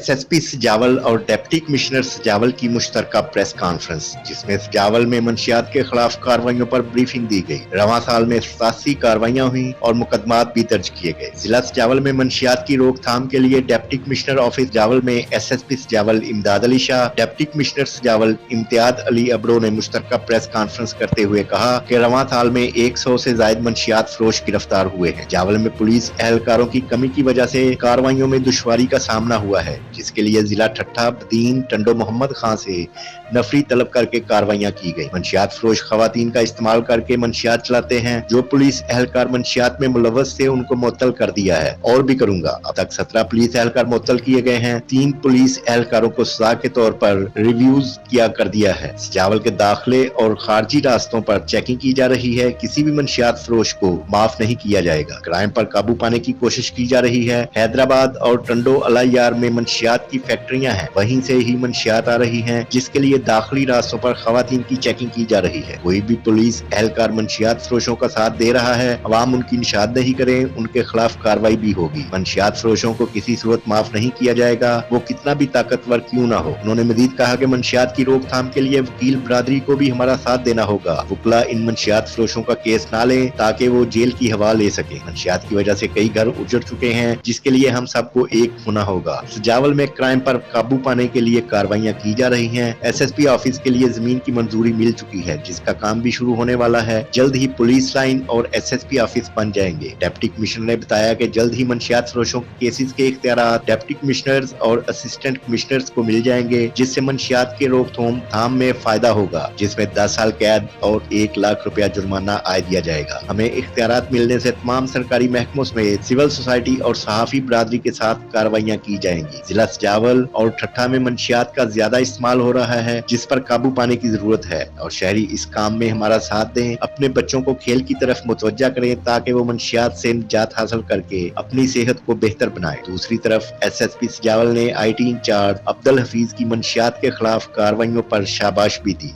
S S P Sajawal اور deputy commissioner Sajawal کی مشترکہ پریس کانفرنس، جس میں سجاول میں منشیات کے خلاف کارروائیوں پر بریفنگ دی گئی۔ رواں سال میں 87 کارروائیاں ہوئیں اور مقدمات بھی درج کیے گئے۔ ضلع سجاول میں منشیات کی روک تھام کے لیے ڈپٹی کمشنر آفس سجاول میں ایس ایس پی سجاول امداد علی شاہ، ڈپٹی کمشنر سجاول امتیاز علی ابرو نے مشترکہ پریس کانفرنس کرتے ہوئے کہا کہ رواں سال میں 100 سے زائد منشیات فروش گرفتار ہوئے ہیں۔ سجاول میں پولیس اہلکاروں کی کمی کی وجہ سے کارروائیوں میں دشواری کا سامنا ہوا ہے، جس کے لیے ضلع ٹھٹھہ بدین ٹنڈو محمد خان سے نفری طلب کر کے کارروائیاں کی گئی۔ منشیات فروش خواتین کا استعمال کر کے منشیات چلاتے ہیں۔ جو پولیس اہلکار منشیات میں ملوث تھے ان کو معطل کر دیا ہے اور بھی کروں گا۔ اب تک 17 پولیس اہلکار معطل کیے گئے ہیں۔ 3 پولیس اہلکاروں کو سزا کے طور پر ریویوز کیا کر دیا ہے۔ سجاول کے داخلے اور خارجی راستوں پر چیکنگ کی جا رہی ہے۔ کسی بھی منشیات فروش کو معاف نہیں کیا جائے گا۔ کرائم پر قابو پانے کی کوشش کی جا رہی ہے۔ حیدرآباد اور ٹنڈو الایار میں منشیات کی فیکٹریاں ہیں، وہیں سے ہی منشیات آ رہی ہیں، جس کے لیے داخلی راستوں پر خواتین کی چیکنگ کی جا رہی ہے۔ کوئی بھی پولیس اہلکار منشیات فروشوں کا ساتھ دے رہا ہے، عوام ان کی نشاندہی کریں، ان کے خلاف کارروائی بھی ہوگی۔ منشیات فروشوں کو کسی صورت معاف نہیں کیا جائے گا، وہ کتنا بھی طاقتور کیوں نہ ہو۔ انہوں نے مزید کہا کہ منشیات کی روک تھام کے لیے وکیل برادری کو بھی ہمارا ساتھ دینا ہوگا۔ وکلا ان منشیات فروشوں کا کیس نہ لیں تاکہ وہ جیل کی ہوا لے سکیں۔ منشیات کی وجہ سے کئی گھر اجڑ چکے ہیں، جس کے لیے ہم سب کو ایک ہونا ہوگا۔ سجاول میں کرائم پر قابو پانے کے لیے کارروائیاں کی جا رہی ہیں۔ ایس ایس پی آفس کے لیے زمین کی منظوری مل چکی ہے، جس کا کام بھی شروع ہونے والا ہے۔ جلد ہی پولیس لائن اور ایس ایس پی آفس بن جائیں گے۔ ڈپٹی کمشنر نے بتایا کہ جلد ہی منشیات فروشوں کے کیسز کے اختیارات ڈپٹی کمشنرز اور اسسٹنٹ کمشنرز کو مل جائیں گے، جس سے منشیات کے روک تھام میں فائدہ ہوگا، جس میں 10 سال قید اور 1 لاکھ روپیہ جرمانہ عائد کیا جائے گا۔ ہمیں اختیارات ملنے سے تمام سرکاری محکموں سمیت سول سوسائٹی اور صحافی برادری کے ساتھ کارروائیاں کی جائیں گی۔ ضلع سجاول اور ٹھٹھہ میں منشیات کا زیادہ استعمال ہو رہا ہے، جس پر قابو پانے کی ضرورت ہے، اور شہری اس کام میں ہمارا ساتھ دیں، اپنے بچوں کو کھیل کی طرف متوجہ کریں تاکہ وہ منشیات سے نجات حاصل کر کے اپنی صحت کو بہتر بنائیں۔ دوسری طرف ایس ایس پی سجاول نے آئی ٹی انچارج عبدالحفیظ کی منشیات کے خلاف کارروائیوں پر شاباش بھی دی۔